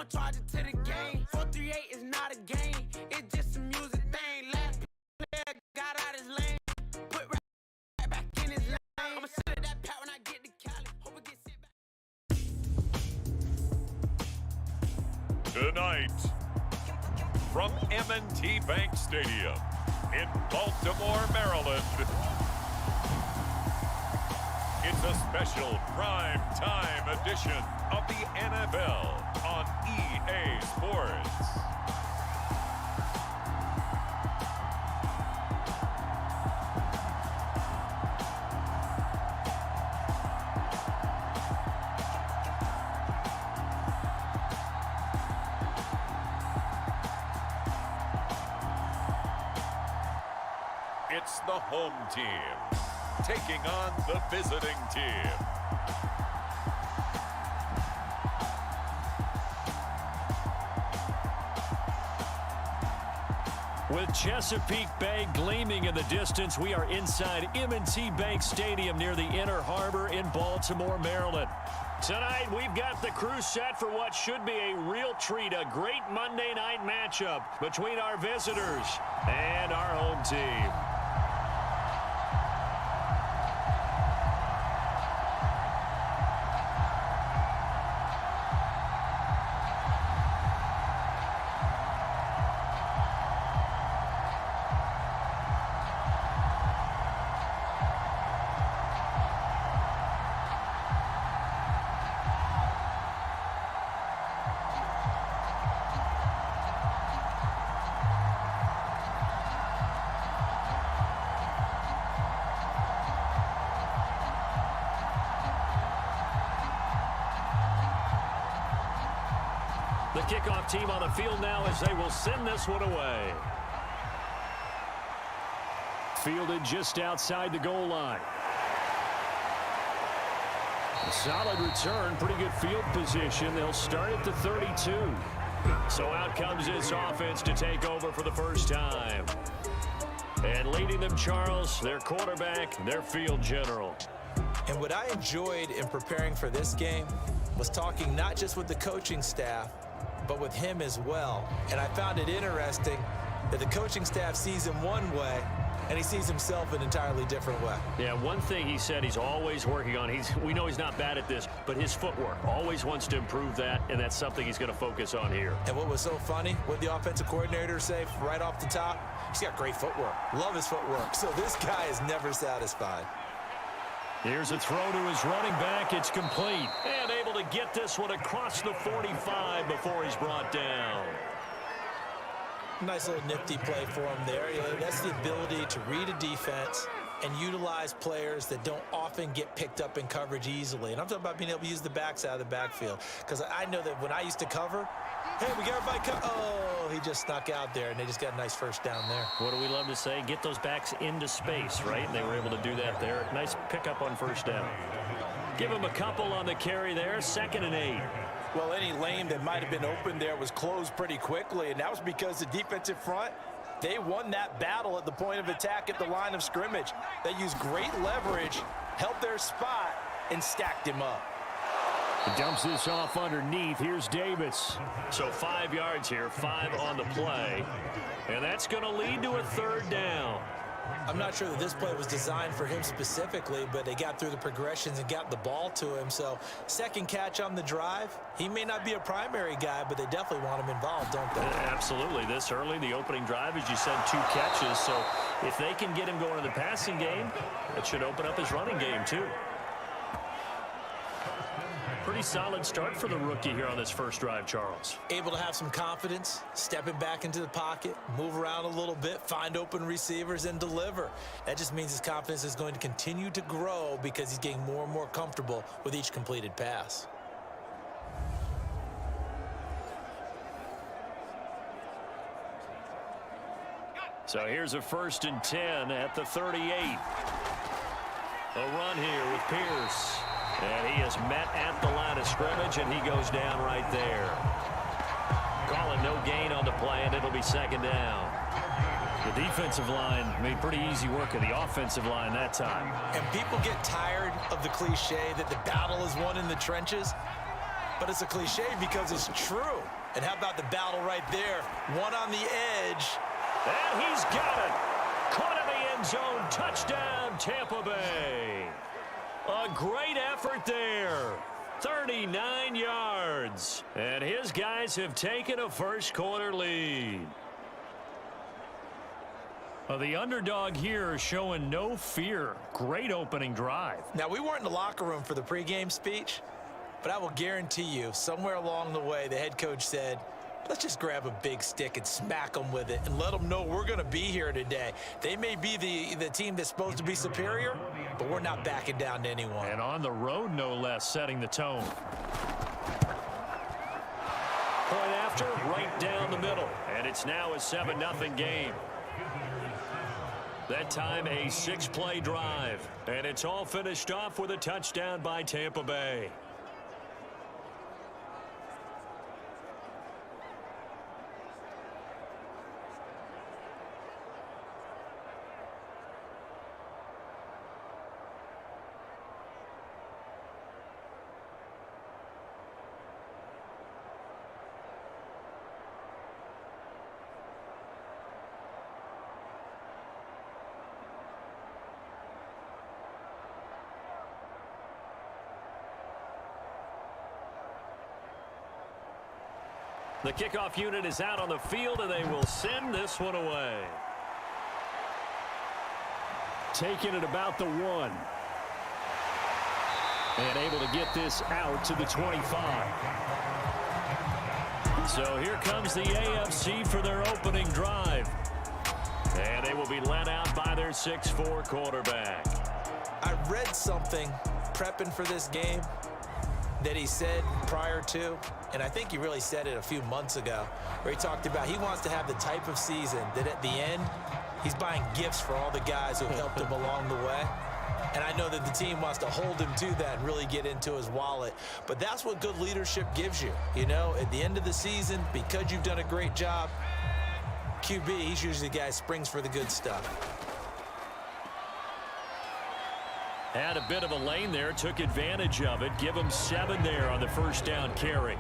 I'ma charge it to the game. 438 is not a game. It's just a music thing. Last player got out his lane. Put right back in his lane. I'ma sit at that pat when I get to Cali. Hope it gets sit back. Tonight, from M&T Bank Stadium in Baltimore, Maryland, it's a special prime time edition of the NFL on EA Sports. It's the home team taking on the visiting team. With Chesapeake Bay gleaming in the distance, we are inside M&T Bank Stadium near the Inner Harbor in Baltimore, Maryland. Tonight, we've got the crew set for what should be a real treat, a great Monday night matchup between our visitors and our home team. The kickoff team on the field now as they will send this one away. Fielded just outside the goal line. A solid return, pretty good field position. They'll start at the 32. So out comes this offense to take over for the first time. And leading them, Charles, their quarterback, their field general. And what I enjoyed in preparing for this game was talking not just with the coaching staff, but with him as well. And I found it interesting that the coaching staff sees him one way, and he sees himself an entirely different way. Yeah, one thing he said he's always working on, we know he's not bad at this, but his footwork, always wants to improve that, and that's something he's going to focus on here. And what was so funny, what the offensive coordinator say right off the top, he's got great footwork. Love his footwork. So this guy is never satisfied. Here's a throw to his running back. It's complete. And able to get this one across the 45 before he's brought down. Nice little nifty play for him there. Yeah, that's the ability to read a defense and utilize players that don't often get picked up in coverage easily. And I'm talking about being able to use the backs out of the backfield. Because I know that when I used to cover, hey, we got everybody cover. Oh, he just snuck out there, and they just got a nice first down there. What do we love to say? Get those backs into space, right? And they were able to do that there. Nice pickup on first down. Give him a couple on the carry there. 2nd and 8. Well, any lane that might have been open there was closed pretty quickly, and that was because the defensive front, they won that battle at the point of attack at the line of scrimmage. They used great leverage, held their spot, and stacked him up. He dumps this off underneath. Here's Davis. So 5 yards here, 5 on the play. And that's going to lead to a 3rd down. I'm not sure that this play was designed for him specifically, but they got through the progressions and got the ball to him. So 2nd catch on the drive. He may not be a primary guy, but they definitely want him involved, don't they? Absolutely. This early, the opening drive, as you said, 2 catches. So if they can get him going in the passing game, it should open up his running game too. Pretty solid start for the rookie here on this first drive, Charles. Able to have some confidence, stepping back into the pocket, move around a little bit, find open receivers, and deliver. That just means his confidence is going to continue to grow because he's getting more and more comfortable with each completed pass. So here's a 1st and 10 at the 38. A run here with Pierce. And he is met at the line of scrimmage, and he goes down right there. Calling no gain on the play, and it'll be 2nd down. The defensive line made pretty easy work of the offensive line that time. And people get tired of the cliche that the battle is won in the trenches. But it's a cliche because it's true. And how about the battle right there? One on the edge. And he's got it. Caught in the end zone. Touchdown, Tampa Bay. A great effort there. 39 yards. And his guys have taken a first-quarter lead. Well, the underdog here showing no fear. Great opening drive. Now, we weren't in the locker room for the pregame speech, but I will guarantee you, somewhere along the way, the head coach said, let's just grab a big stick and smack them with it and let them know we're going to be here today. They may be the team that's supposed to be superior, but we're not backing down to anyone. And on the road, no less, setting the tone. Point after, right down the middle. And it's now a 7-0 game. That time, a 6-play drive. And it's all finished off with a touchdown by Tampa Bay. The kickoff unit is out on the field, and they will send this one away. Taking it about the 1. And able to get this out to the 25. So here comes the AFC for their opening drive. And they will be led out by their 6'4" quarterback. I read something prepping for this game that he said prior to, and I think he really said it a few months ago, where he talked about he wants to have the type of season that at the end, he's buying gifts for all the guys who helped him along the way. And I know that the team wants to hold him to that and really get into his wallet. But that's what good leadership gives you. You know, at the end of the season, because you've done a great job, QB, he's usually the guy who springs for the good stuff. Had a bit of a lane there, took advantage of it. Give him 7 there on the first down carry.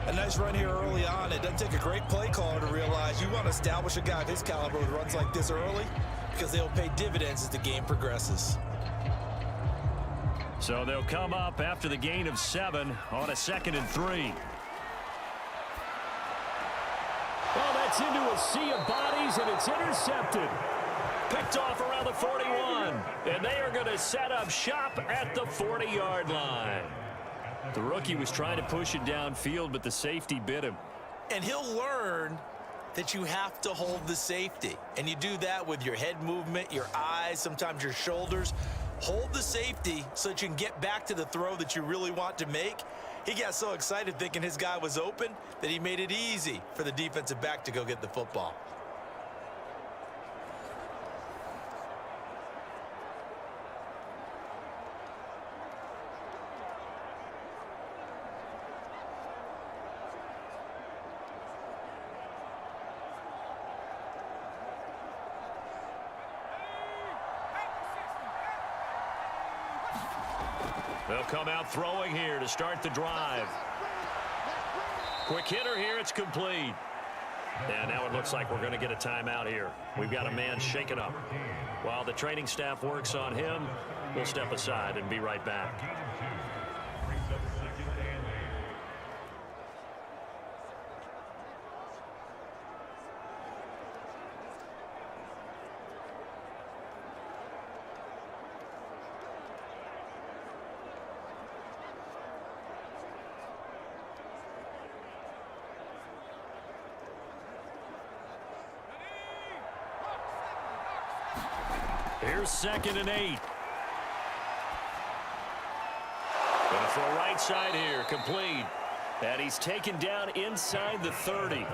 A nice run here early on. It doesn't take a great play caller to realize you want to establish a guy of his caliber with runs like this early because they'll pay dividends as the game progresses. So they'll come up after the gain of 7 on a 2nd and 3. Well, that's into a sea of bodies, and it's intercepted. Picked off around the 41, and they are going to set up shop at the 40-yard line. The rookie was trying to push it downfield, but the safety bit him. And he'll learn that you have to hold the safety. And you do that with your head movement, your eyes, sometimes your shoulders. Hold the safety so that you can get back to the throw that you really want to make. He got so excited thinking his guy was open that he made it easy for the defensive back to go get the football. They'll come out throwing here to start the drive. Quick hitter here, it's complete. And now it looks like we're going to get a timeout here. We've got a man shaken up. While the training staff works on him, we'll step aside and be right back. Here's 2nd and 8. Going to throw right side here, complete. And he's taken down inside the 30.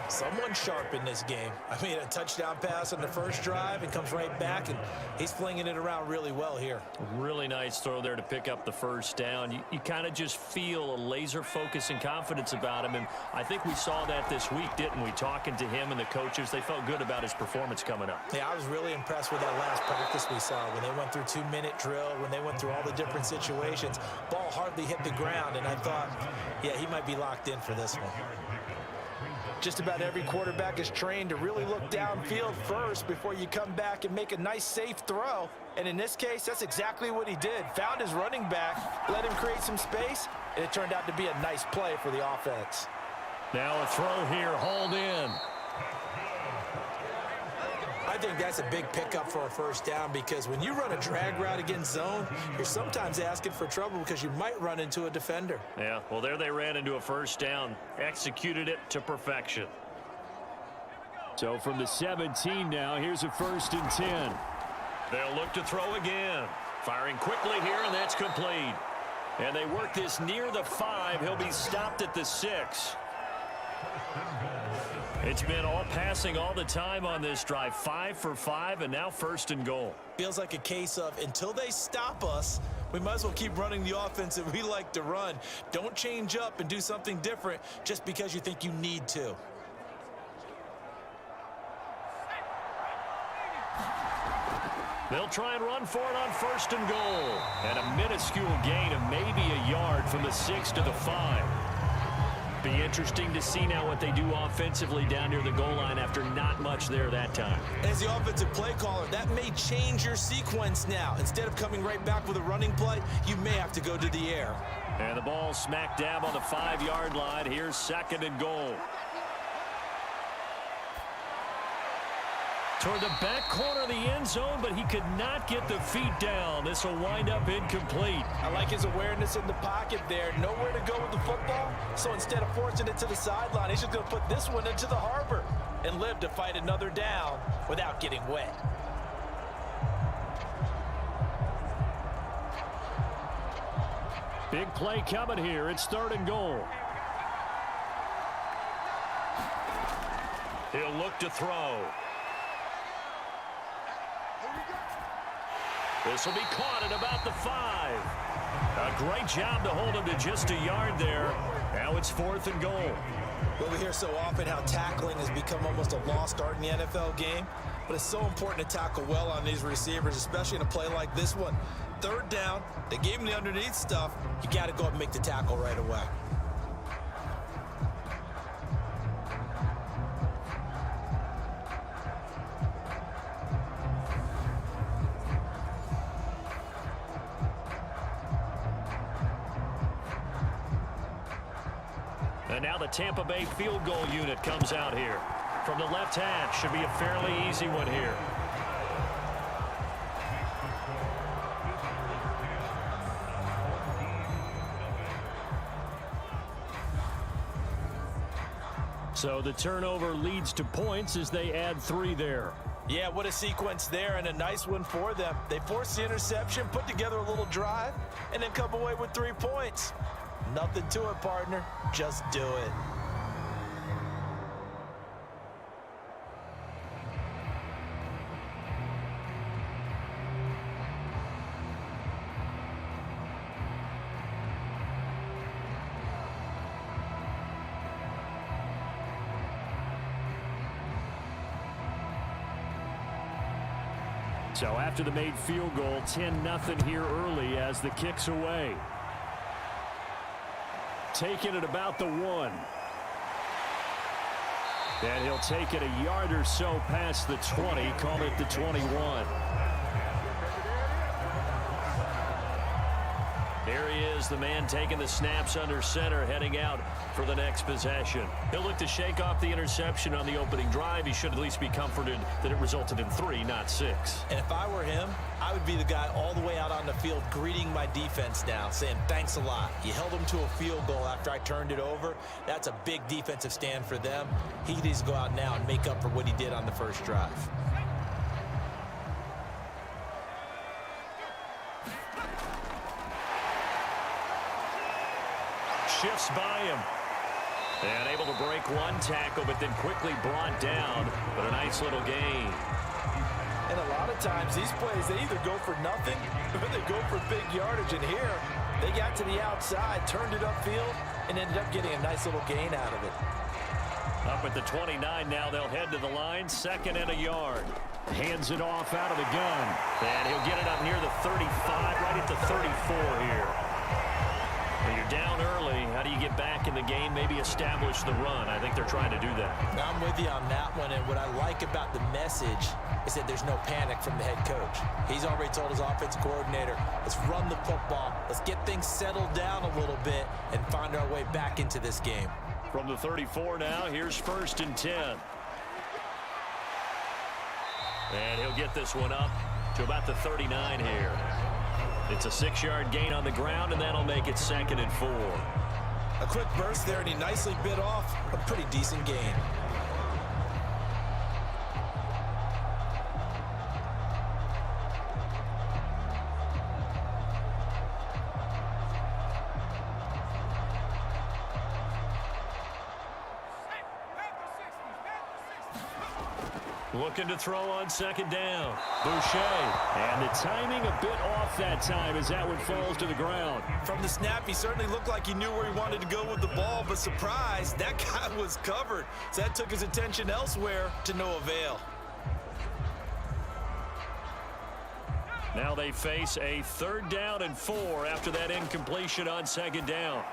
Someone sharp in this game. I mean, a touchdown pass on the first drive and comes right back, and he's flinging it around really well here. Really nice throw there to pick up the first down. You kind of just feel a laser focus and confidence about him, and I think we saw that this week, didn't we? Talking to him and the coaches, they felt good about his performance coming up. Yeah, I was really impressed with that last practice we saw when they went through 2-minute drill, when they went through all the different situations. Ball hardly hit the ground, and I thought, yeah, he might be locked in for this one. Just about every quarterback is trained to really look downfield first before you come back and make a nice, safe throw. And in this case, that's exactly what he did. Found his running back, let him create some space, and it turned out to be a nice play for the offense. Now a throw here, hauled in. I think that's a big pickup for a first down, because when you run a drag route against zone, you're sometimes asking for trouble because you might run into a defender. Yeah, well, there they ran into a first down, executed it to perfection. So from the 17 now, here's a 1st and 10. They'll look to throw again. Firing quickly here, and that's complete. And they work this near the 5. He'll be stopped at the 6. It's been all passing all the time on this drive. 5 for 5, and now 1st and goal. Feels like a case of until they stop us, we might as well keep running the offense that we like to run. Don't change up and do something different just because you think you need to. They'll try and run for it on 1st and goal. And a minuscule gain of maybe a yard from the 6 to the 5. Be interesting to see now what they do offensively down near the goal line after not much there that time. As the offensive play caller, that may change your sequence now. Instead of coming right back with a running play, you may have to go to the air. And the ball smack dab on the 5-yard line. Here's 2nd and goal. Toward the back corner of the end zone, but he could not get the feet down. This will wind up incomplete. I like his awareness in the pocket there. Nowhere to go with the football. So instead of forcing it to the sideline, he's just going to put this one into the harbor and live to fight another down without getting wet. Big play coming here. It's 3rd and goal. He'll look to throw. This will be caught at about the 5. A great job to hold him to just a yard there. Now it's 4th and goal. Well, we hear so often how tackling has become almost a lost art in the NFL game, but it's so important to tackle well on these receivers, especially in a play like this one. 3rd down, they gave him the underneath stuff. You got to go up and make the tackle right away. And now the Tampa Bay field goal unit comes out here. From the left hash, should be a fairly easy one here. So the turnover leads to points as they add 3 there. Yeah, what a sequence there, and a nice one for them. They forced the interception, put together a little drive, and then come away with 3 points. Nothing to it, partner. Just do it. So after the made field goal, 10-0 here early as the kick's away. Taking it about the 1. And he'll take it a yard or so past the 20, call it the 21. Here he is, the man taking the snaps under center, heading out for the next possession. He'll look to shake off the interception on the opening drive. He should at least be comforted that it resulted in 3, not 6. And if I were him, I would be the guy all the way out on the field greeting my defense now, saying thanks a lot. You held them to a field goal after I turned it over. That's a big defensive stand for them. He needs to go out now and make up for what he did on the first drive. Shifts by him. And able to break one tackle, but then quickly brought down. But a nice little gain. And a lot of times, these plays, they either go for nothing or they go for big yardage. And here, they got to the outside, turned it upfield, and ended up getting a nice little gain out of it. Up at the 29 now, they'll head to the line, 2nd and a yard. Hands it off out of the gun. And he'll get it up near the 35, right at the 34 here. When you're down early, how do you get back in the game, maybe establish the run? I think they're trying to do that. I'm with you on that one, and what I like about the message is that there's no panic from the head coach. He's already told his offensive coordinator, let's run the football, let's get things settled down a little bit and find our way back into this game. From the 34 now, here's 1st and 10. And he'll get this one up to about the 39 here. It's a 6-yard gain on the ground, and that'll make it 2nd and 4. A quick burst there, and he nicely bit off a pretty decent gain. Looking to throw on 2nd down. Boucher. And the timing a bit off that time as that one falls to the ground. From the snap, he certainly looked like he knew where he wanted to go with the ball, but surprise, that guy was covered. So that took his attention elsewhere to no avail. Now they face a 3rd down and 4 after that incompletion on 2nd down.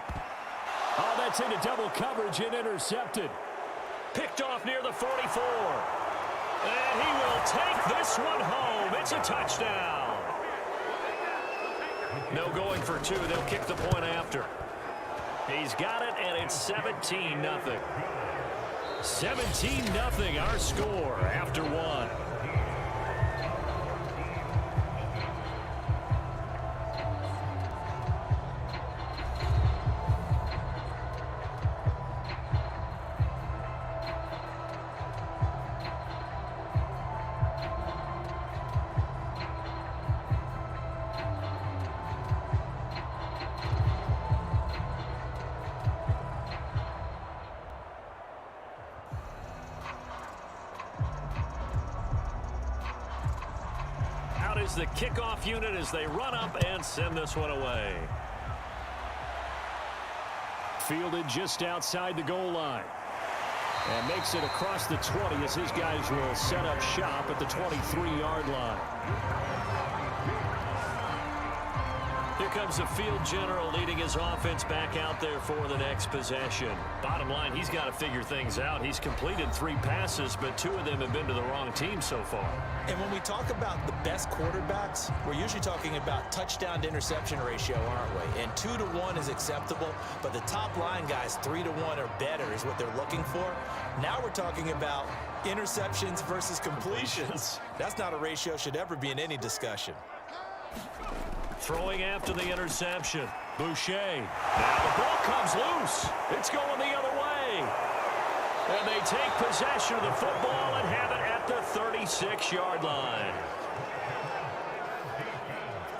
Oh, that's into double coverage and intercepted. Picked off near the 44. And he will take this one home. It's a touchdown. No going for 2. They'll kick the point after. He's got it, and it's 17-0. 17-0 our score after 1. Is the kickoff unit as they run up and send this one away. Fielded just outside the goal line. And makes it across the 20 as his guys will set up shop at the 23-yard line. Here comes the field general leading his offense back out there for the next possession. Bottom line, he's got to figure things out. He's completed 3 passes, but 2 of them have been to the wrong team so far. And when we talk about the best quarterbacks, we're usually talking about touchdown to interception ratio, aren't we? And 2 to 1 is acceptable, but the top line guys, 3 to 1 or better is what they're looking for. Now we're talking about interceptions versus completions. That's not a ratio should ever be in any discussion. Throwing after the interception. Boucher. Now the ball comes loose. It's going the other way. And they take possession of the football and have it at the 36-yard line.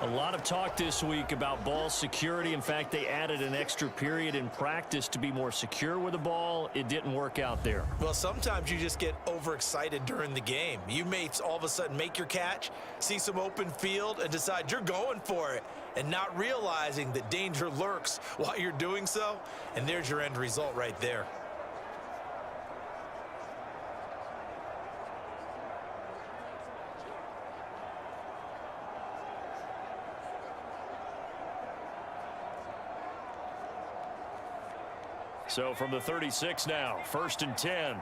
A lot of talk this week about ball security. In fact, they added an extra period in practice to be more secure with the ball. It didn't work out there. Well, sometimes you just get overexcited during the game. You may all of a sudden make your catch, see some open field, and decide you're going for it, and not realizing that danger lurks while you're doing so. And there's your end result right there. So from the 36 now, 1st and 10.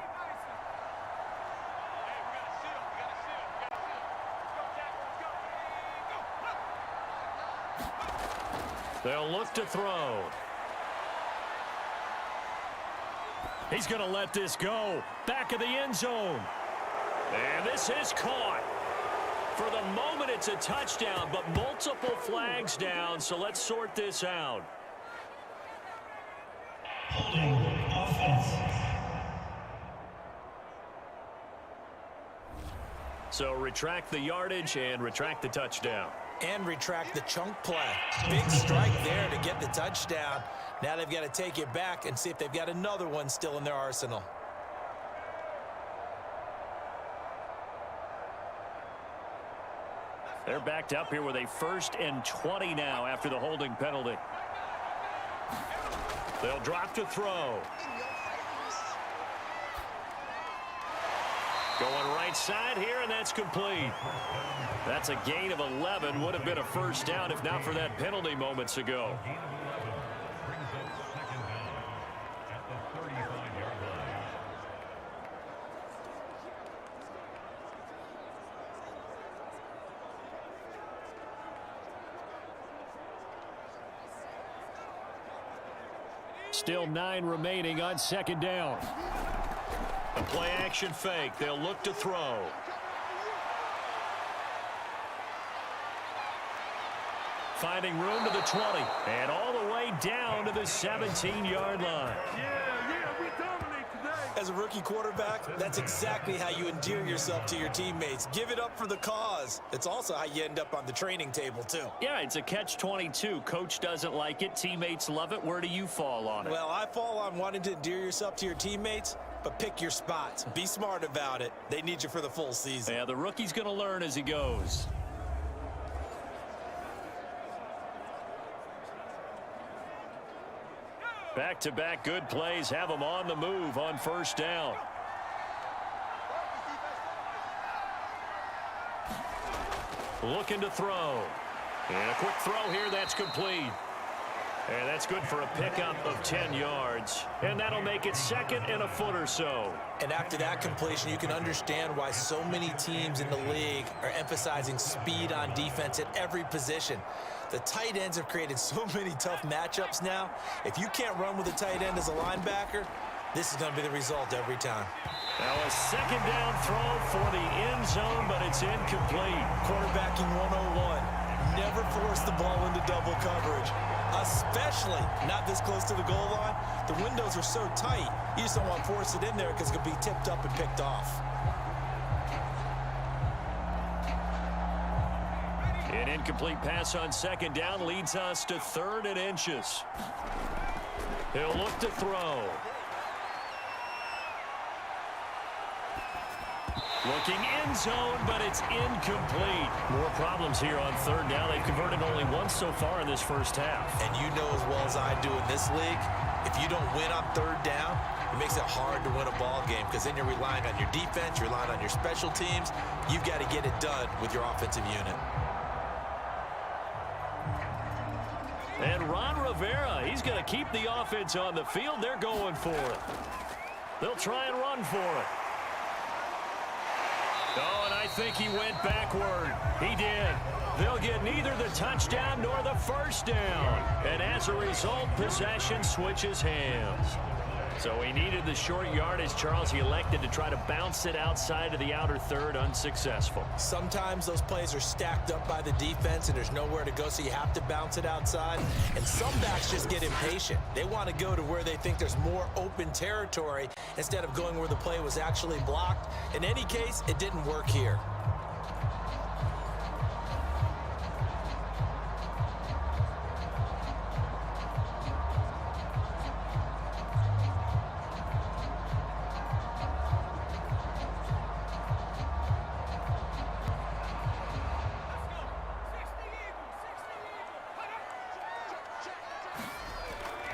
They'll look to throw. He's going to let this go. Back of the end zone. And this is caught. For the moment, it's a touchdown, but multiple flags down, so let's sort this out. Holding offense. So retract the yardage and retract the touchdown. And retract the chunk play. Big strike there to get the touchdown. Now they've got to take it back and see if they've got another one still in their arsenal. They're backed up here with a 1st and 20 now after the holding penalty. They'll drop to throw. Going right side here, and that's complete. That's a gain of 11. Would have been a first down if not for that penalty moments ago. Still 9 remaining on 2nd down. A play action fake. They'll look to throw. Finding room to the 20. And all the way down to the 17-yard line. We dominate today. As a rookie quarterback, that's exactly how you endear yourself to your teammates. Give it up for the cause. It's also how you end up on the training table, too. Yeah, it's a catch-22. Coach doesn't like it. Teammates love it. Where do you fall on it? Well, I fall on wanting to endear yourself to your teammates, but pick your spots. Be smart about it. They need you for the full season. Yeah, the rookie's going to learn as he goes. Back-to-back good plays have them on the move on 1st down. Looking to throw. And a quick throw here, that's complete. And that's good for a pickup of 10 yards. And that'll make it 2nd and a foot or so. And after that completion, you can understand why so many teams in the league are emphasizing speed on defense at every position. The tight ends have created so many tough matchups now. If you can't run with a tight end as a linebacker, this is going to be the result every time. Now a 2nd down throw for the end zone, but it's incomplete. Quarterbacking 101. Never force the ball into double coverage, especially not this close to the goal line. The windows are so tight, you just don't want to force it in there because it could be tipped up and picked off. An incomplete pass on 2nd down leads us to 3rd and inches. He'll look to throw. Looking end zone, but it's incomplete. More problems here on 3rd down. They've converted only once so far in this first half. And you know as well as I do in this league, if you don't win on 3rd down, it makes it hard to win a ball game because then you're relying on your defense, you're relying on your special teams. You've got to get it done with your offensive unit. And Ron Rivera, he's going to keep the offense on the field. They're going for it. They'll try and run for it. Oh, and I think he went backward. He did. They'll get neither the touchdown nor the first down. And as a result, possession switches hands. So he needed the short yardage, Charles. He elected to try to bounce it outside of the outer third, unsuccessful. Sometimes those plays are stacked up by the defense and there's nowhere to go, so you have to bounce it outside. And some backs just get impatient. They want to go to where they think there's more open territory instead of going where the play was actually blocked. In any case, it didn't work here.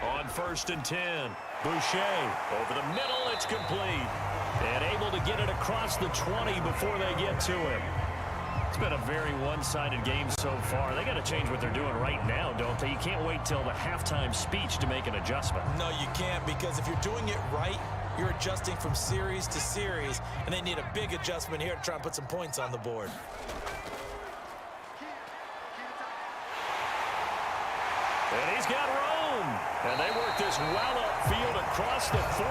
On 1st and 10, Boucher over the middle, it's complete. And able to get it across the 20 before they get to him. It's been a very one-sided game so far. They got to change what they're doing right now, don't they? You can't wait till the halftime speech to make an adjustment. No, you can't, because if you're doing it right, you're adjusting from series to series, and they need a big adjustment here to try and put some points on the board. And he's got room. And they work this well upfield across the 45.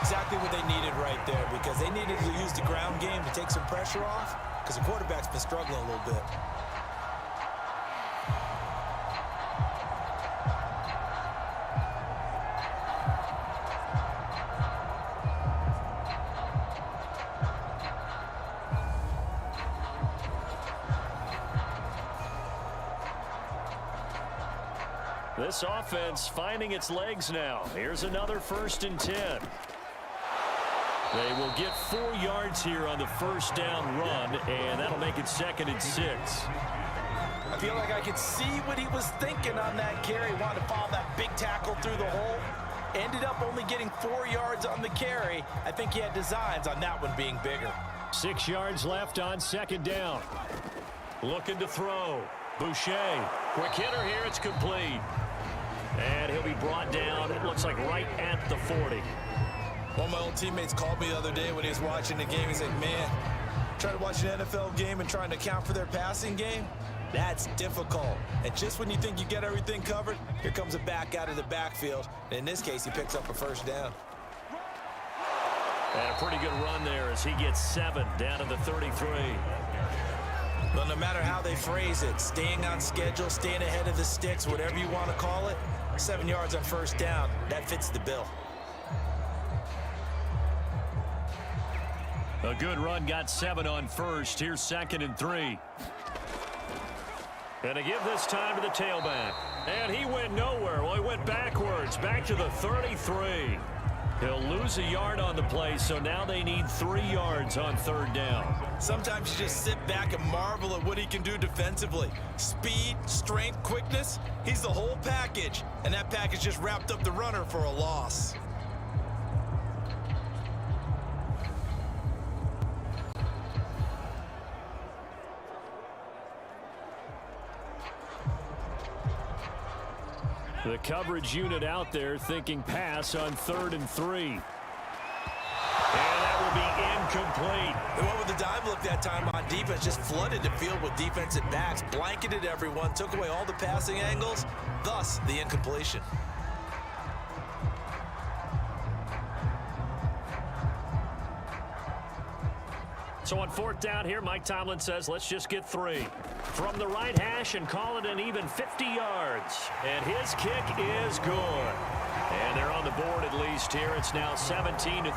Exactly what they needed right there, because they needed to use the ground game to take some pressure off, because the quarterback's been struggling a little bit. This offense finding its legs now. Here's another 1st and 10. They will get 4 yards here on the first down run, and that'll make it 2nd and 6. I feel like I could see what he was thinking on that carry. Wanted to follow that big tackle through the hole. Ended up only getting 4 yards on the carry. I think he had designs on that one being bigger. 6 yards left on 2nd down. Looking to throw. Boucher. Quick hitter here. It's complete. And he'll be brought down, it looks like, right at the 40. One of my old teammates called me the other day when he was watching the game. He's like, man, trying to watch an NFL game and trying to account for their passing game, that's difficult. And just when you think you get everything covered, here comes a back out of the backfield. And in this case, he picks up a 1st down. And a pretty good run there as he gets 7 down to the 33. But no matter how they phrase it, staying on schedule, staying ahead of the sticks, whatever you want to call it, 7 yards on 1st down, that fits the bill. A good run, got 7 on 1st. Here's 2nd and 3. And to give this time to the tailback. And he went nowhere. Well, he went backwards, back to the 33. He'll lose a yard on the play, so now they need 3 yards on 3rd down. Sometimes you just sit back and marvel at what he can do defensively. Speed, strength, quickness, he's the whole package. And that package just wrapped up the runner for a loss. The coverage unit out there thinking pass on 3rd and 3. And that will be incomplete. They went with the dime look that time on defense, just flooded the field with defensive backs, blanketed everyone, took away all the passing angles, thus the incompletion. So on 4th down here, Mike Tomlin says, let's just get 3. From the right hash and call it an even 50 yards. And his kick is good. And they're on the board at least here. It's now 17-3.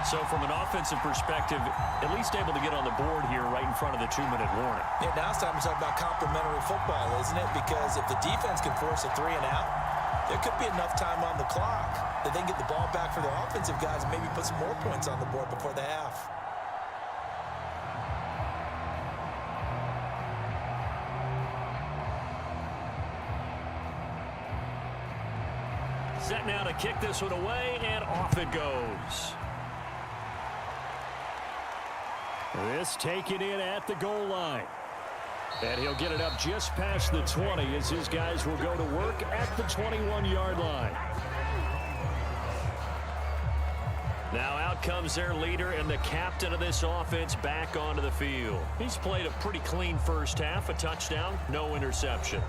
So from an offensive perspective, at least able to get on the board here right in front of the 2-minute warning. Yeah, now it's time to talk about complementary football, isn't it? Because if the defense can force a 3 and out, there could be enough time on the clock that they can get the ball back for their offensive guys and maybe put some more points on the board before the half. Set now to kick this one away, and off it goes. This taken in at the goal line. And he'll get it up just past the 20 as his guys will go to work at the 21-yard line. Now out comes their leader and the captain of this offense back onto the field. He's played a pretty clean first half, a touchdown, no interceptions.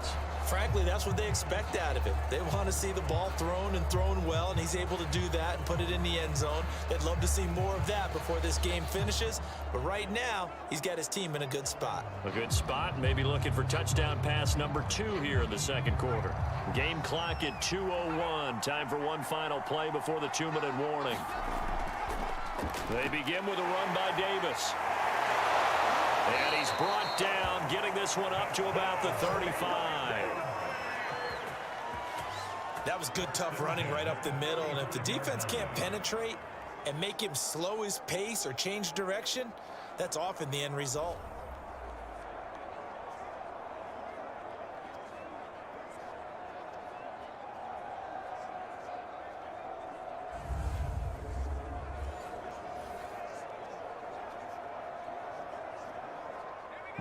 Frankly, that's what they expect out of it. They want to see the ball thrown and thrown well, and he's able to do that and put it in the end zone. They'd love to see more of that before this game finishes, but right now, he's got his team in a good spot. A good spot, maybe looking for touchdown pass number 2 here in the 2nd quarter. Game clock at 2:01. Time for one final play before the 2-minute warning. They begin with a run by Davis. And he's brought down, getting this one up to about the 35. That was good, tough running right up the middle, and if the defense can't penetrate and make him slow his pace or change direction, that's often the end result.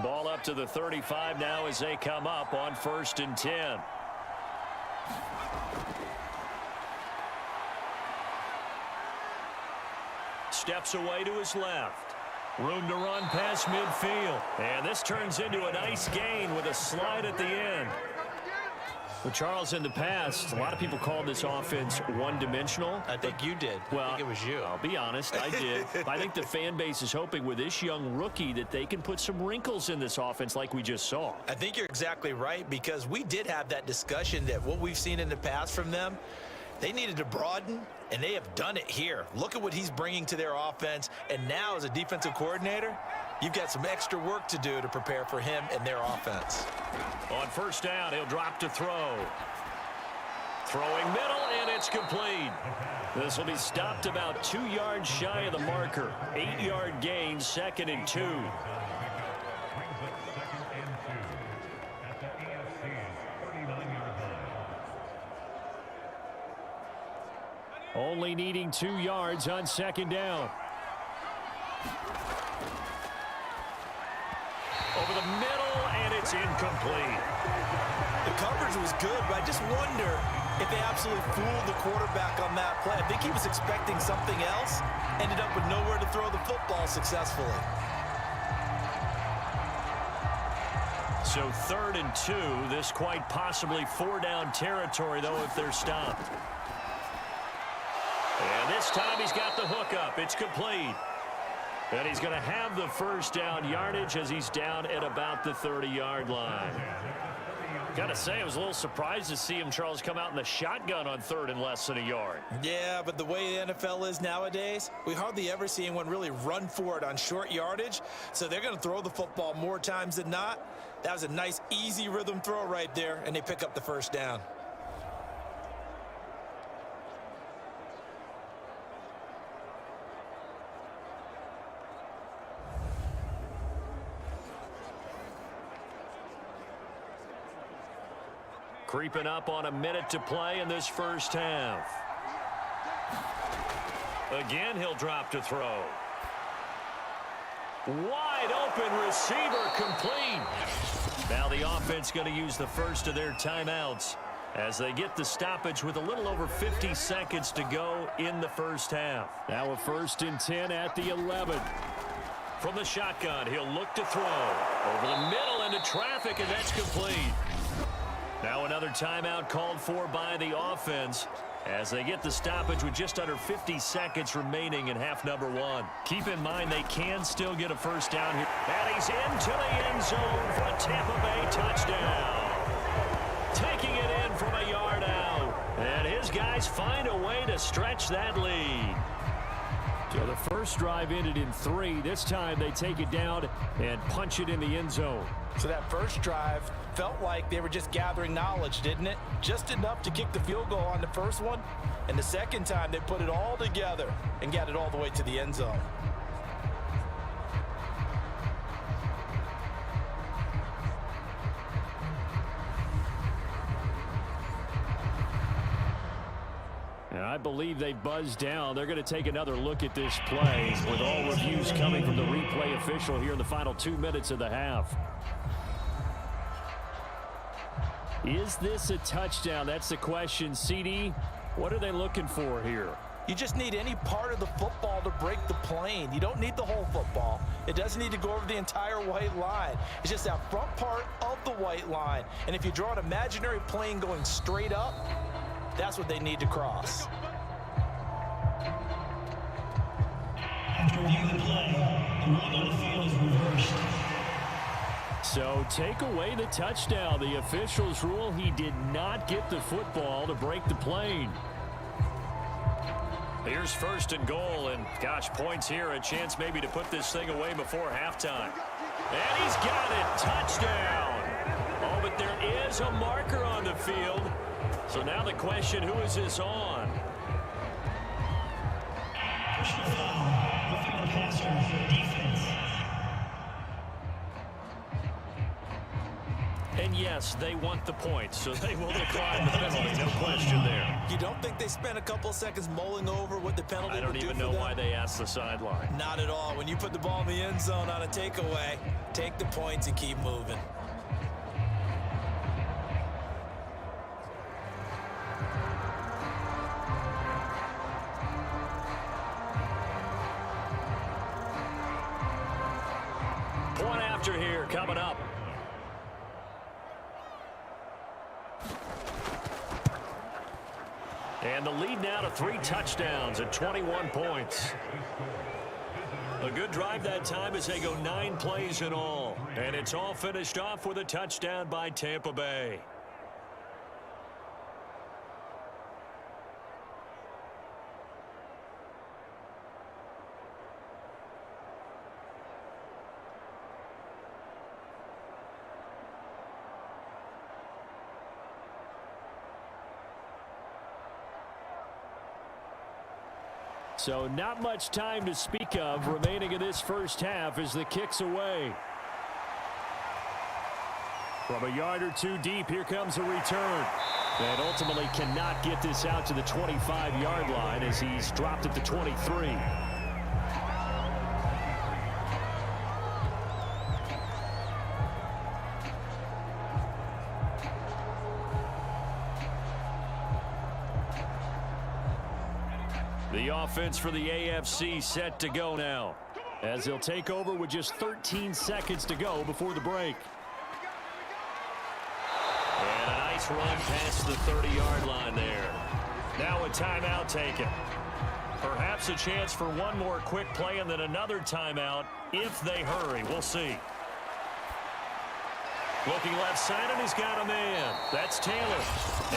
Ball up to the 35 now as they come up on 1st and 10. Steps away to his left. Room to run past midfield. And this turns into a nice gain with a slide at the end. Well, Charles, in the past, a lot of people called this offense one-dimensional. I think you did. Well, I think it was you. I'll be honest, I did. I think the fan base is hoping with this young rookie that they can put some wrinkles in this offense like we just saw. I think you're exactly right, because we did have that discussion that what we've seen in the past from them, they needed to broaden, and they have done it here. Look at what he's bringing to their offense, and now as a defensive coordinator, You've got some extra work to do to prepare for him and their offense. On first down, he'll drop to throw. Throwing middle, and it's complete. This will be stopped about 2 yards shy of the marker. 8-yard gain, 2nd and 2. Only needing 2 yards on 2nd down. Over the middle, and it's incomplete. The coverage was good, but I just wonder if they absolutely fooled the quarterback on that play. I think he was expecting something else, ended up with nowhere to throw the football successfully. So 3rd and 2, this quite possibly 4-down territory, though, if they're stopped. And this time he's got the hook up. It's complete. And he's going to have the first down yardage as he's down at about the 30-yard line. Got to say, I was a little surprised to see him, Charles, come out in the shotgun on 3rd and less than a yard. Yeah, but the way the NFL is nowadays, we hardly ever see anyone really run for it on short yardage. So they're going to throw the football more times than not. That was a nice, easy rhythm throw right there, and they pick up the first down. Creeping up on a minute to play in this first half. Again, he'll drop to throw. Wide open receiver, complete. Now the offense going to use the first of their timeouts as they get the stoppage with a little over 50 seconds to go in the first half. Now a 1st and 10 at the 11. From the shotgun, he'll look to throw. Over the middle into traffic, and that's complete. Now another timeout called for by the offense as they get the stoppage with just under 50 seconds remaining in half number 1. Keep in mind they can still get a first down here. And he's into the end zone for a Tampa Bay touchdown. Taking it in from a yard out. And his guys find a way to stretch that lead. So the first drive ended in 3. This time they take it down and punch it in the end zone. So that first drive felt like they were just gathering knowledge, didn't it? Just enough to kick the field goal on the first one. And the second time, they put it all together and got it all the way to the end zone. And I believe they buzzed down. They're going to take another look at this play with all reviews coming from the replay official here in the final 2 minutes of the half. Is this a touchdown? That's the question. CD, what are they looking for here? You just need any part of the football to break the plane. You don't need the whole football. It doesn't need to go over the entire white line. It's just that front part of the white line. And if you draw an imaginary plane going straight up, that's what they need to cross. After reviewing the play, the ruling on the field is reversed. So take away the touchdown. The officials rule he did not get the football to break the plane. Here's 1st and goal, and gosh, points here, a chance maybe to put this thing away before halftime. And he's got it, touchdown. Oh, but there is a marker on the field. So now the question, who is this on? Personal foul, roughing the passer, defense. And yes, they want the point, so they will decline the penalty, no question there. You don't think they spent a couple seconds mulling over what the penalty would do for them? I don't even know why they asked the sideline. Not at all. When you put the ball in the end zone on a takeaway, take the points and keep moving. Point after here coming up. And the lead now to 3 touchdowns at 21 points. A good drive that time as they go 9 plays in all. And it's all finished off with a touchdown by Tampa Bay. So not much time to speak of remaining in this first half as the kick's away. From a yard or two deep, here comes a return. And ultimately cannot get this out to the 25-yard line as he's dropped at the 23. The offense for the AFC set to go now, as they'll take over with just 13 seconds to go before the break. And a nice run past the 30-yard line there. Now a timeout taken. Perhaps a chance for one more quick play and then another timeout if they hurry. We'll see. Looking left side, and he's got a man. That's Taylor.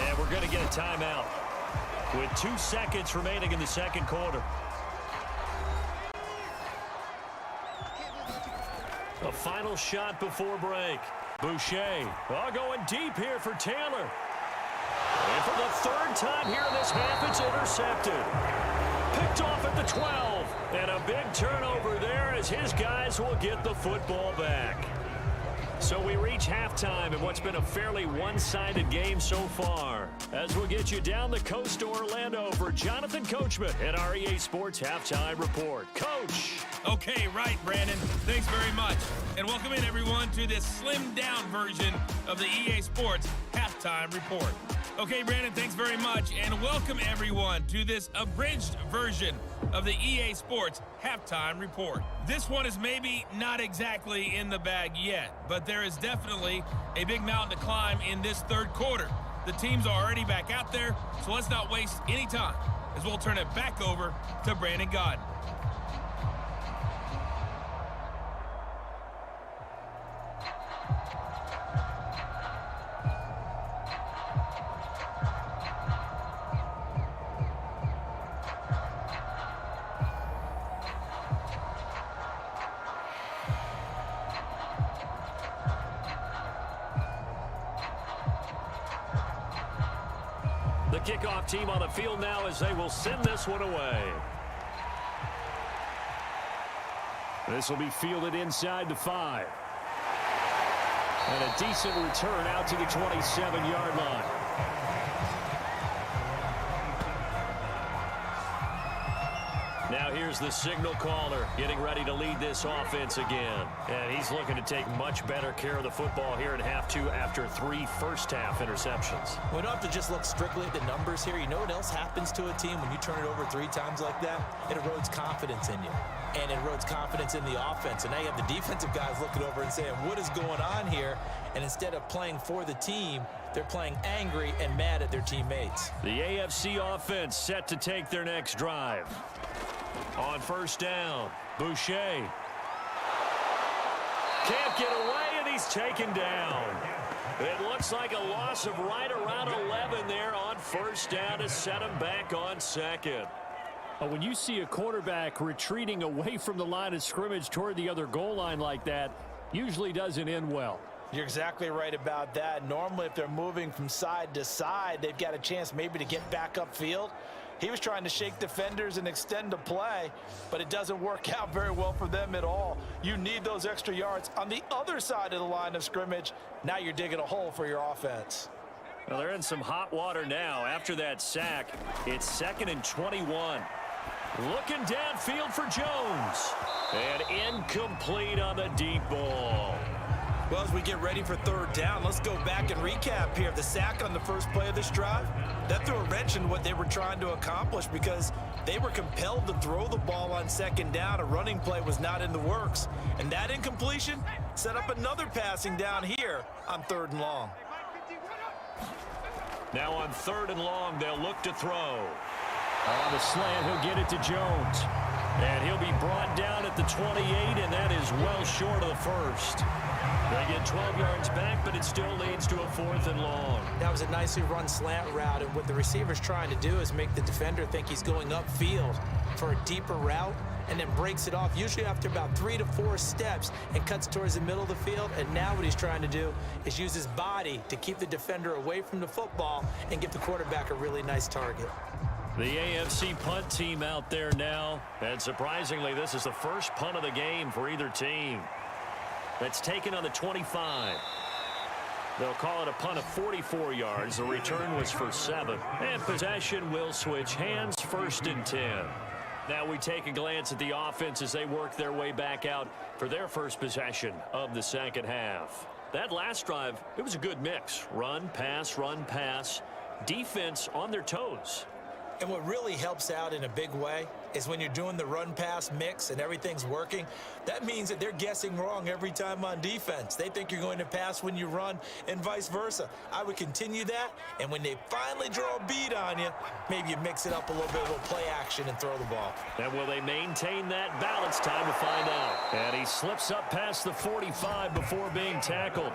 And we're going to get a timeout with 2 seconds remaining in the second quarter. A final shot before break. Boucher going deep here for Taylor. And for the third time here in this half, it's intercepted. Picked off at the 12. And a big turnover there as his guys will get the football back. So we reach halftime in what's been a fairly one-sided game so far. As we'll get you down the coast to Orlando for Jonathan Coachman at our EA Sports Halftime Report. Coach! Okay, right, Brandon. Thanks very much. And welcome in, everyone, to this slimmed-down version of the EA Sports Halftime Report. Okay, Brandon, thanks very much. And welcome, everyone, to this abridged version of the EA Sports Halftime Report. This one is maybe not exactly in the bag yet, but there is definitely a big mountain to climb in this third quarter. The teams are already back out there, so let's not waste any time as we'll turn it back over to Brandon Godden. The kickoff team on the field now as they will send this one away. This will be fielded inside the 5. And a decent return out to the 27-yard line. Now here's the signal caller getting ready to lead this offense again. And he's looking to take much better care of the football here in half 2 after 3 first-half interceptions. We don't have to just look strictly at the numbers here. You know what else happens to a team when you turn it over 3 times like that? It erodes confidence in you. And it erodes confidence in the offense. And now you have the defensive guys looking over and saying, what is going on here? And instead of playing for the team, they're playing angry and mad at their teammates. The AFC offense set to take their next drive. On first down, Boucher. Can't get away, and he's taken down. It looks like a loss of right around 11 there on first down to set him back on second. When you see a quarterback retreating away from the line of scrimmage toward the other goal line like that, usually doesn't end well. You're exactly right about that. Normally, if they're moving from side to side, they've got a chance maybe to get back upfield. He was trying to shake defenders and extend the play, but it doesn't work out very well for them at all. You need those extra yards on the other side of the line of scrimmage. Now you're digging a hole for your offense. Well, they're in some hot water now. After that sack, it's 2nd and 21. Looking downfield for Jones. And incomplete on the deep ball. Well, as we get ready for third down, let's go back and recap here. The sack on the first play of this drive, that threw a wrench in what they were trying to accomplish because they were compelled to throw the ball on second down. A running play was not in the works. And that incompletion set up another passing down here on 3rd and long. Now on 3rd and long, they'll look to throw. On the slant, he'll get it to Jones. And he'll be brought down at the 28, and that is well short of the first. They get 12 yards back, but it still leads to a 4th and long. That was a nicely run slant route, and what the receiver's trying to do is make the defender think he's going upfield for a deeper route and then breaks it off, usually after about 3 to 4 steps, and cuts towards the middle of the field. And now what he's trying to do is use his body to keep the defender away from the football and give the quarterback a really nice target. The AFC punt team out there now. And surprisingly, this is the first punt of the game for either team. That's taken on the 25. They'll call it a punt of 44 yards. The return was for 7. And possession will switch hands, 1st and 10. Now we take a glance at the offense as they work their way back out for their first possession of the second half. That last drive, it was a good mix. Run, pass, defense on their toes. And what really helps out in a big way is when you're doing the run-pass mix and everything's working, that means that they're guessing wrong every time on defense. They think you're going to pass when you run and vice versa. I would continue that, and when they finally draw a beat on you, maybe you mix it up a little bit, a little play action and throw the ball. And will they maintain that balance? Time to find out. And he slips up past the 45 before being tackled.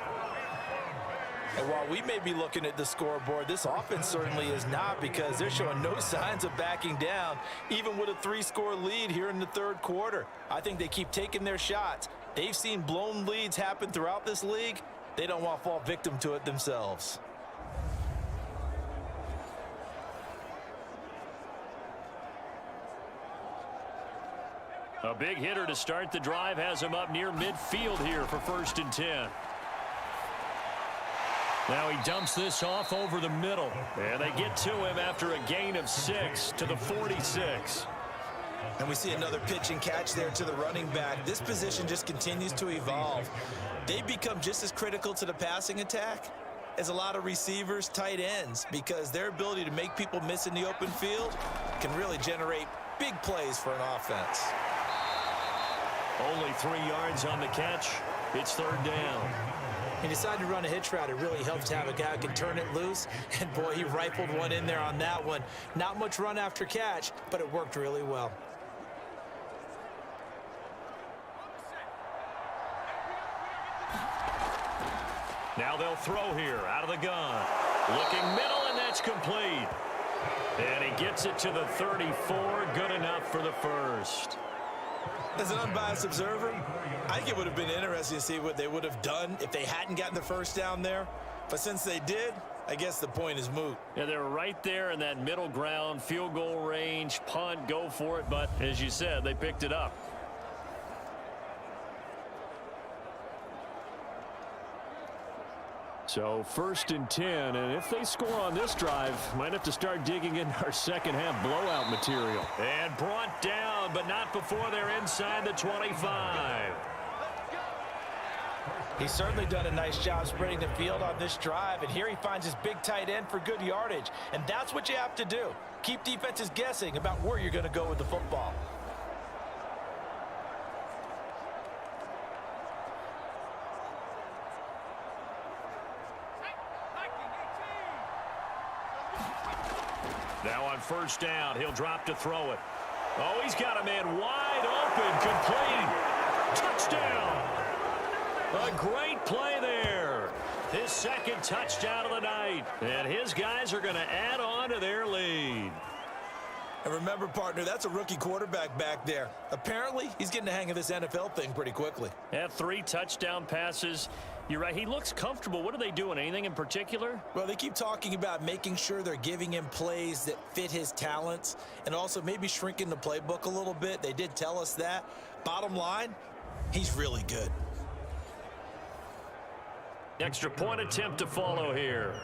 And while we may be looking at the scoreboard, this offense certainly is not, because they're showing no signs of backing down, even with a 3-score lead here in the third quarter. I think they keep taking their shots. They've seen blown leads happen throughout this league. They don't want to fall victim to it themselves. A big hitter to start the drive has him up near midfield here for 1st and 10. Now he dumps this off over the middle. And they get to him after a gain of 6 to the 46. And we see another pitch and catch there to the running back. This position just continues to evolve. They become just as critical to the passing attack as a lot of receivers, tight ends, because their ability to make people miss in the open field can really generate big plays for an offense. Only 3 yards on the catch. It's 3rd down. He decided to run a hitch route. It really helps to have a guy who can turn it loose. And, boy, he rifled one in there on that one. Not much run after catch, but it worked really well. Now they'll throw here out of the gun. Looking middle, and that's complete. And he gets it to the 34. Good enough for the first. As an unbiased observer, I think it would have been interesting to see what they would have done if they hadn't gotten the first down there. But since they did, I guess the point is moot. Yeah, they're right there in that middle ground, field goal range, punt, go for it. But as you said, they picked it up. So 1st and 10, and if they score on this drive, might have to start digging into our second half blowout material. And brought down, but not before they're inside the 25. He's certainly done a nice job spreading the field on this drive, and here he finds his big tight end for good yardage. And that's what you have to do. Keep defenses guessing about where you're going to go with the football. Now on 1st down, he'll drop to throw it. Oh, he's got a man wide open, complete. Touchdown. A great play there. His 2nd touchdown of the night. And his guys are going to add on to their lead. And remember, partner, that's a rookie quarterback back there. Apparently, he's getting the hang of this NFL thing pretty quickly. Had 3 touchdown passes. You're right. He looks comfortable. What are they doing? Anything in particular? Well, they keep talking about making sure they're giving him plays that fit his talents and also maybe shrinking the playbook a little bit. They did tell us that. Bottom line, he's really good. Extra point attempt to follow here.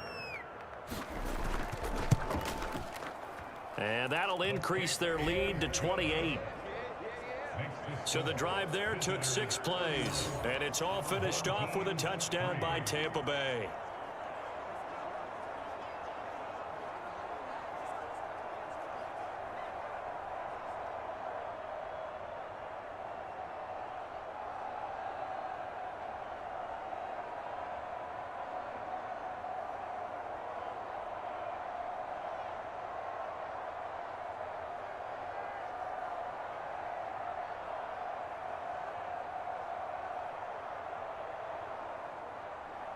And that'll increase their lead to 28. So the drive there took 6 plays, and it's all finished off with a touchdown by Tampa Bay.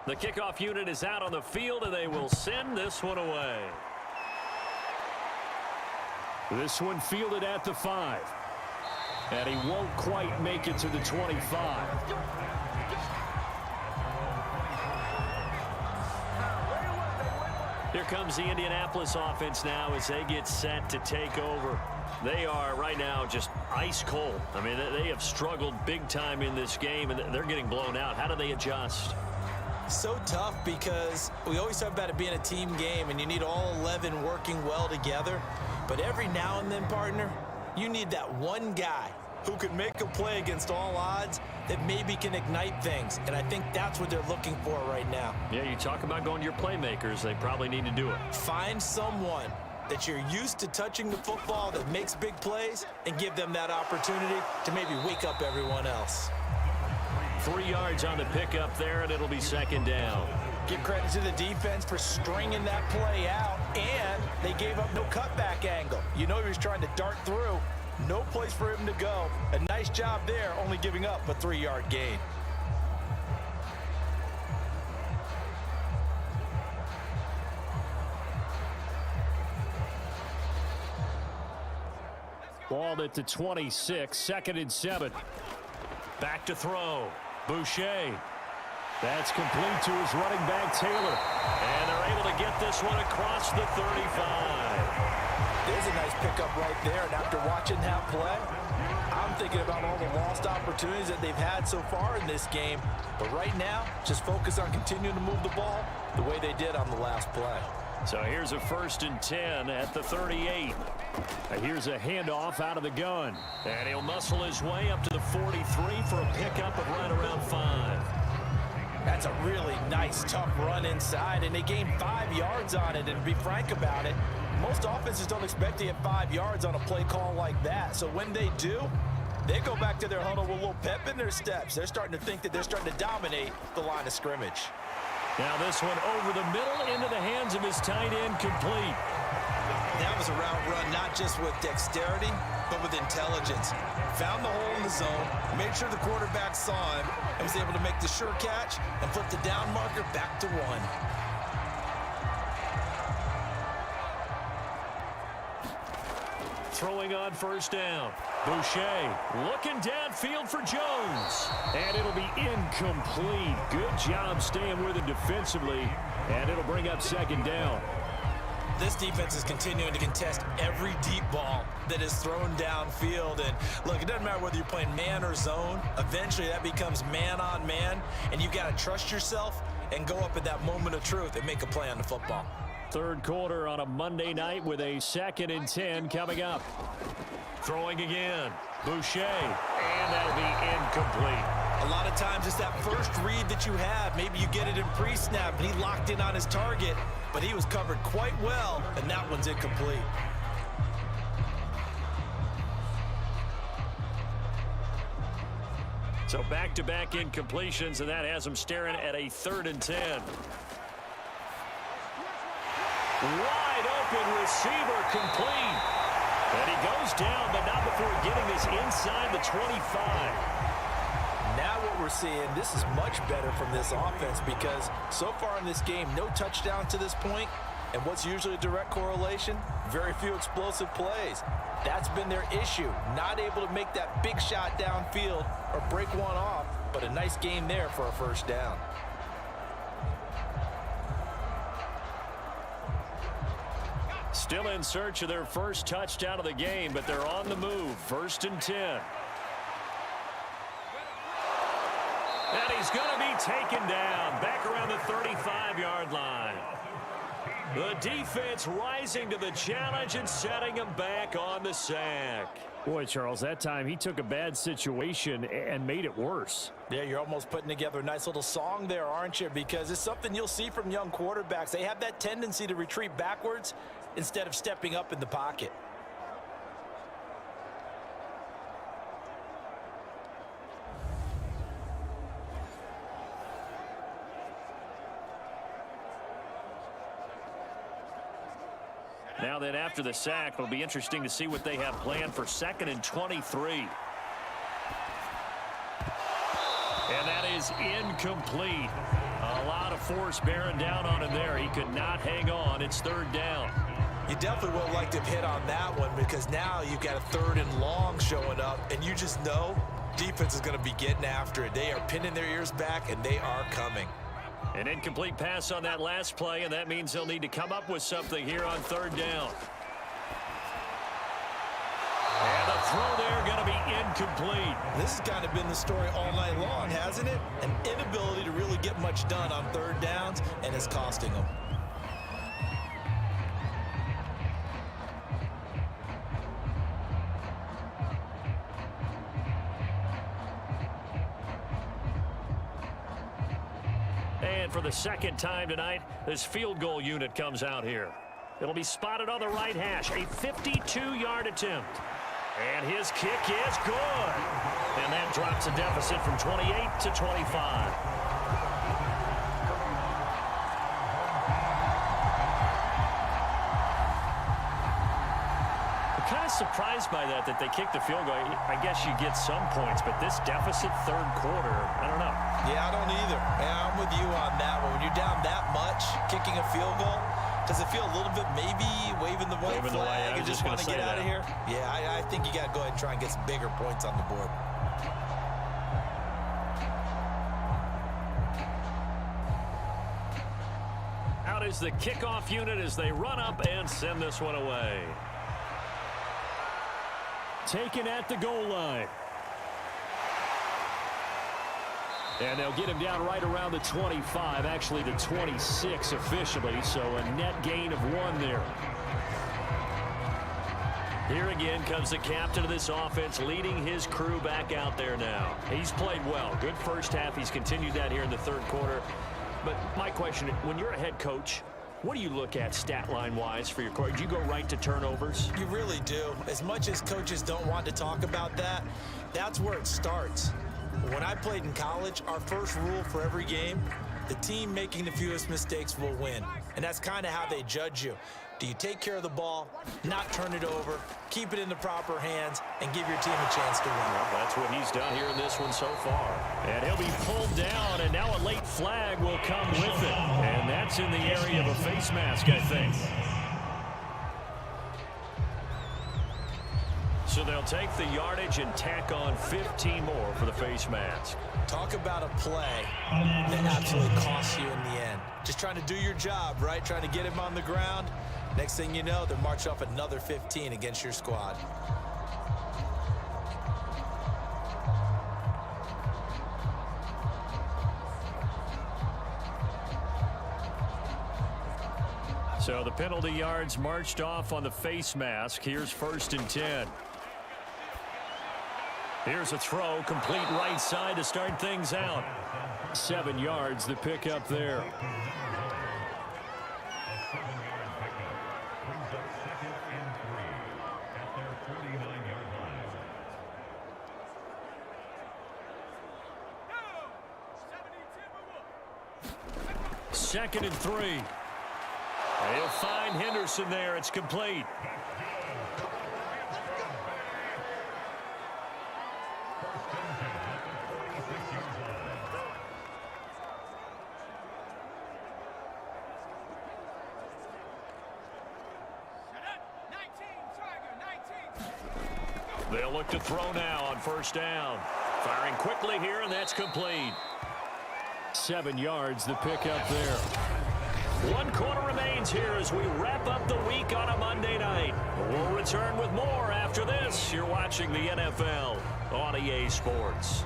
The kickoff unit is out on the field, and they will send this one away. This one fielded at the 5. And he won't quite make it to the 25. Here comes the Indianapolis offense now as they get set to take over. They are right now just ice cold. I mean, they have struggled big time in this game, and they're getting blown out. How do they adjust? So tough because we always talk about it being a team game, and you need all 11 working well together. But every now and then, partner, you need that one guy who can make a play against all odds that maybe can ignite things. And I think that's what they're looking for right now. Yeah, you talk about going to your playmakers. They probably need to do it. Find someone that you're used to touching the football that makes big plays and give them that opportunity to maybe wake up everyone else. 3 yards on the pickup there, and it'll be second down. Give credit to the defense for stringing that play out, and they gave up no cutback angle. You know he was trying to dart through. No place for him to go. A nice job there, only giving up a 3-yard gain. Ball at the 26, 2nd and 7. Back to throw. Boucher. That's complete to his running back, Taylor. And they're able to get this one across the 35. There's a nice pickup right there, and after watching that play, I'm thinking about all the lost opportunities that they've had so far in this game. But right now, just focus on continuing to move the ball the way they did on the last play. So here's a 1st and 10 at the 38. Here's a handoff out of the gun. And he'll muscle his way up to the 43 for a pickup of right around 5. That's a really nice, tough run inside, and they gained 5 yards on it. And to be frank about it, most offenses don't expect to get 5 yards on a play call like that. So when they do, they go back to their huddle with a little pep in their steps. They're starting to think that they're starting to dominate the line of scrimmage. Now this one over the middle into the hands of his tight end, complete. That was a route run not just with dexterity, but with intelligence. Found the hole in the zone, made sure the quarterback saw him, and was able to make the sure catch and flip the down marker back to 1. Throwing on 1st down. Boucher looking downfield for Jones. And it'll be incomplete. Good job staying with it defensively. And it'll bring up 2nd down. This defense is continuing to contest every deep ball that is thrown downfield. And look, it doesn't matter whether you're playing man or zone. Eventually that becomes man on man. And you've got to trust yourself and go up at that moment of truth and make a play on the football. 3rd quarter on a Monday night with a 2nd and 10 coming up. Throwing again. Boucher. And that'll be incomplete. A lot of times it's that first read that you have. Maybe you get it in pre-snap, and he locked in on his target, but he was covered quite well, and that one's incomplete. So back-to-back incompletions, and that has him staring at a 3rd and 10. Wide open receiver, complete. And he goes down, but not before getting this inside the 25. Now what we're seeing, this is much better from this offense because so far in this game, no touchdown to this point. And what's usually a direct correlation? Very few explosive plays. That's been their issue. Not able to make that big shot downfield or break one off, but a nice game there for a 1st down. Still in search of their first touchdown of the game, but they're on the move. 1st and 10. And he's going to be taken down back around the 35-yard line. The defense rising to the challenge and setting him back on the sack. Boy, Charles, that time he took a bad situation and made it worse. Yeah, you're almost putting together a nice little song there, aren't you? Because it's something you'll see from young quarterbacks. They have that tendency to retreat backwards instead of stepping up in the pocket. Now then, after the sack, it'll be interesting to see what they have planned for 2nd and 23. And that is incomplete. A lot of force bearing down on him there. He could not hang on. It's 3rd down. You definitely would have liked to have hit on that one because now you've got a 3rd and long showing up, and you just know defense is going to be getting after it. They are pinning their ears back, and they are coming. An incomplete pass on that last play, and that means they'll need to come up with something here on third down. And the throw there going to be incomplete. This has kind of been the story all night long, hasn't it? An inability to really get much done on third downs, and it's costing them. And for the second time tonight, this field goal unit comes out here. It'll be spotted on the right hash, a 52-yard attempt. And his kick is good. And that drops a deficit from 28 to 25. Kind of surprised by that they kicked the field goal. I guess you get some points, but this deficit third quarter, I don't know. Yeah, I don't either. Yeah, I'm with you on that one. When you're down that much, kicking a field goal, does it feel a little bit maybe waving the white flag and just want to get out of here? Yeah, I think you got to go ahead and try and get some bigger points on the board. Out is the kickoff unit as they run up and send this one away. Taken at the goal line. And they'll get him down right around the 25, actually the 26 officially, so a net gain of 1 there. Here again comes the captain of this offense, leading his crew back out there now. He's played well. Good first half. He's continued that here in the third quarter. But my question, when you're a head coach, what do you look at stat line-wise for your coach? Do you go right to turnovers? You really do. As much as coaches don't want to talk about that, that's where it starts. When I played in college, our first rule for every game, the team making the fewest mistakes will win. And that's kind of how they judge you. Do you take care of the ball, not turn it over, keep it in the proper hands, and give your team a chance to win? Well, that's what he's done here in this one so far. And he'll be pulled down, and now a late flag will come with it. And that's in the area of a face mask, I think. So they'll take the yardage and tack on 15 more for the face mask. Talk about a play that absolutely costs you in the end. Just trying to do your job, right? Trying to get him on the ground. Next thing you know, they're march off another 15 against your squad. So the penalty yards marched off on the face mask. Here's 1st and 10. Here's a throw, complete right side to start things out. 7 yards, the pickup there. Second and 3. They'll find Henderson there. It's complete. They'll look to throw now on 1st down. Firing quickly here, and that's complete. 7 yards, the pickup there. 1 quarter remains here as we wrap up the week on a Monday night. We'll return with more after this. You're watching the NFL on EA Sports.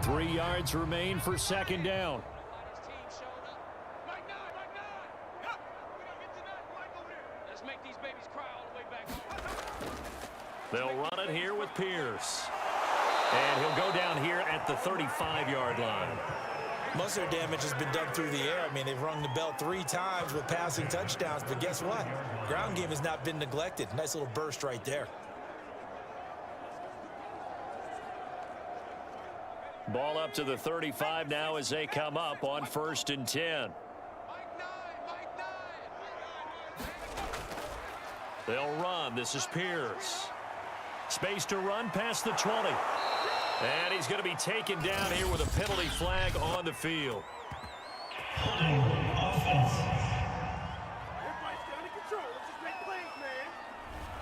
Three yards remain for 2nd down. They'll run it here with Pierce. And he'll go down here at the 35-yard line. Most of their damage has been done through the air. I mean, they've rung the bell 3 times with passing touchdowns, but guess what? Ground game has not been neglected. Nice little burst right there. Ball up to the 35 now as they come up on 1st and 10. They'll run. This is Pierce. Space to run past the 20. And he's going to be taken down here with a penalty flag on the field. Holding offense.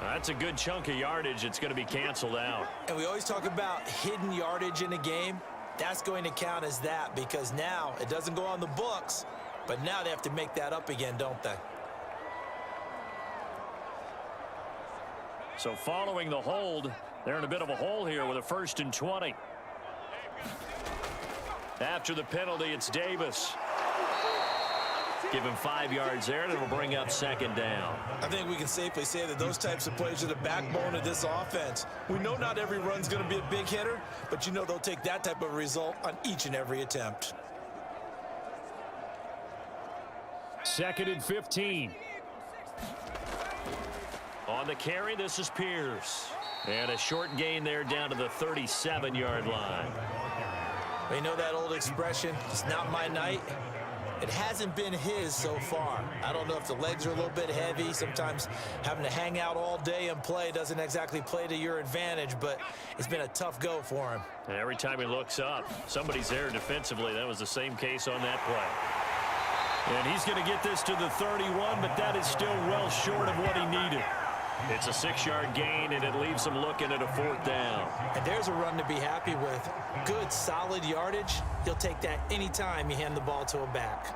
That's a good chunk of yardage. It's going to be canceled out. And we always talk about hidden yardage in a game. That's going to count as that because now it doesn't go on the books, but now they have to make that up again, don't they? So following the hold, they're in a bit of a hole here with a 1st and 20. After the penalty, it's Davis. Give him 5 yards there, and it'll bring up 2nd down. I think we can safely say that those types of plays are the backbone of this offense. We know not every run's going to be a big hitter, but you know they'll take that type of result on each and every attempt. 2nd and 15. On the carry, this is Pierce. And a short gain there down to the 37-yard line. You know that old expression, it's not my night? It hasn't been his so far. I don't know if the legs are a little bit heavy. Sometimes having to hang out all day and play doesn't exactly play to your advantage, but it's been a tough go for him. And every time he looks up, somebody's there defensively. That was the same case on that play. And he's going to get this to the 31, but that is still well short of what he needed. It's a 6-yard gain, and it leaves him looking at a 4th down. And there's a run to be happy with. Good, solid yardage. He'll take that anytime you hand the ball to a back.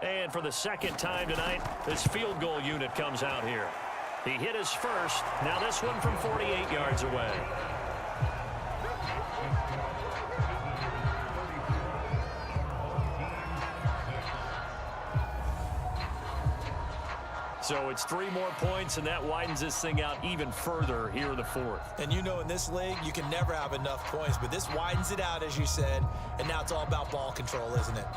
And for the 2nd time tonight, this field goal unit comes out here. He hit his first. Now this one from 48 yards away. So it's 3 more points, and that widens this thing out even further here in the 4th. And you know in this league, you can never have enough points, but this widens it out, as you said, and now it's all about ball control, isn't it?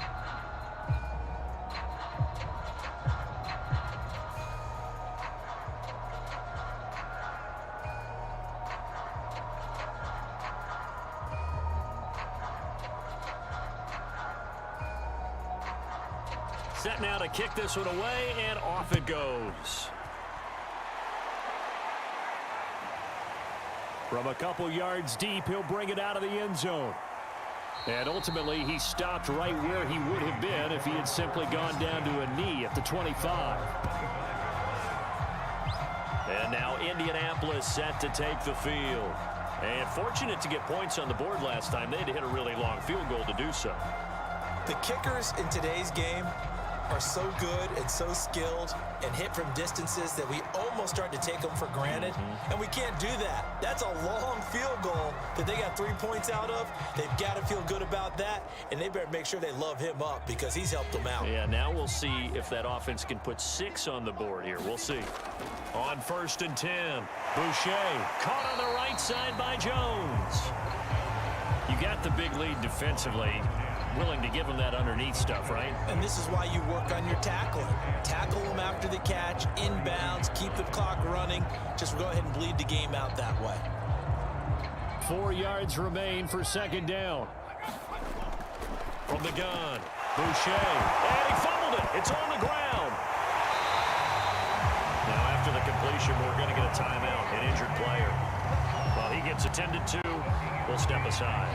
Set now to kick this one away, and off it goes. From a couple yards deep, he'll bring it out of the end zone. And ultimately, he stopped right where he would have been if he had simply gone down to a knee at the 25. And now Indianapolis set to take the field. And fortunate to get points on the board last time. They had to hit a really long field goal to do so. The kickers in today's game are so good and so skilled and hit from distances that we almost start to take them for granted. And we can't do that. That's a long field goal that they got 3 points out of. They've got to feel good about that, and they better make sure they love him up because he's helped them out. Yeah, now we'll see if that offense can put 6 on the board here. We'll see. On 1st and 10, Boucher caught on the right side by Jones. You got the big lead defensively. Willing to give him that underneath stuff, right? And this is why you work on your tackling. Tackle them after the catch, inbounds, keep the clock running. Just go ahead and bleed the game out that way. 4 yards remain for 2nd down. From the gun, Boucher. And he fumbled it. It's on the ground. Now after the completion, we're going to get a timeout, an injured player. While he gets attended to, we'll step aside.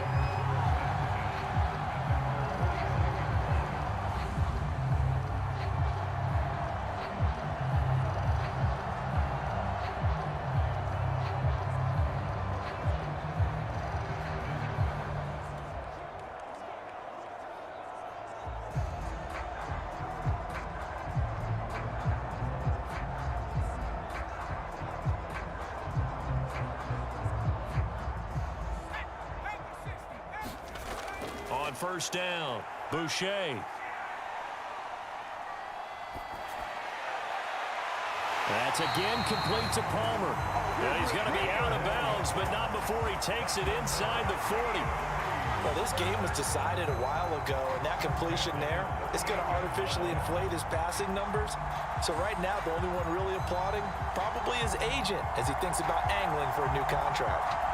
On 1st down, Boucher. That's again complete to Palmer. And he's going to be out of bounds, but not before he takes it inside the 40. Well, this game was decided a while ago, and that completion there is going to artificially inflate his passing numbers. So right now, the only one really applauding probably his agent as he thinks about angling for a new contract.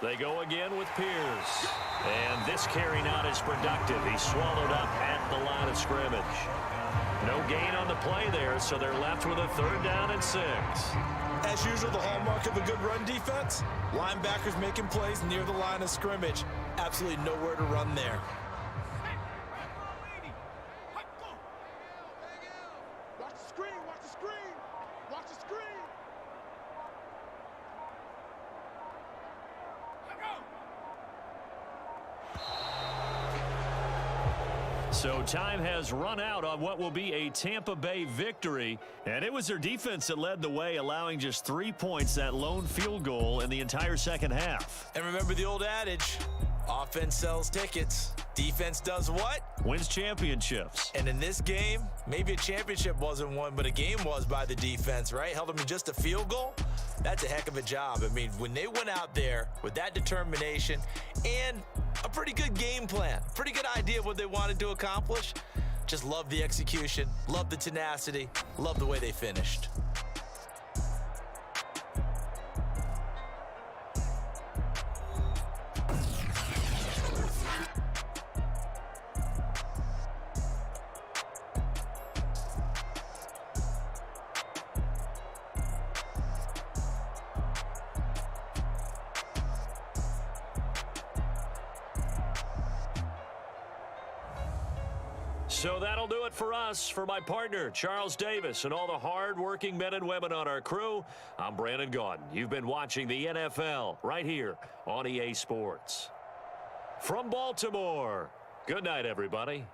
They go again with Pierce. And this carry not as productive. He's swallowed up at the line of scrimmage. No gain on the play there, so they're left with a 3rd down and 6. As usual, the hallmark of a good run defense, linebackers making plays near the line of scrimmage. Absolutely nowhere to run there. Watch the screen, watch the screen, watch the screen. So time has run out on what will be a Tampa Bay victory. And it was their defense that led the way, allowing just 3 points, that lone field goal in the entire second half. And remember the old adage, offense sells tickets. Defense does what? Wins championships. And in this game, maybe a championship wasn't won, but a game was by the defense, right? Held them to just a field goal. That's a heck of a job. I mean, when they went out there with that determination and a pretty good game plan, pretty good idea of what they wanted to accomplish, just love the execution, love the tenacity, love the way they finished. So that'll do it for us. For my partner, Charles Davis, and all the hard-working men and women on our crew, I'm Brandon Gaudin. You've been watching the NFL right here on EA Sports. From Baltimore, good night, everybody.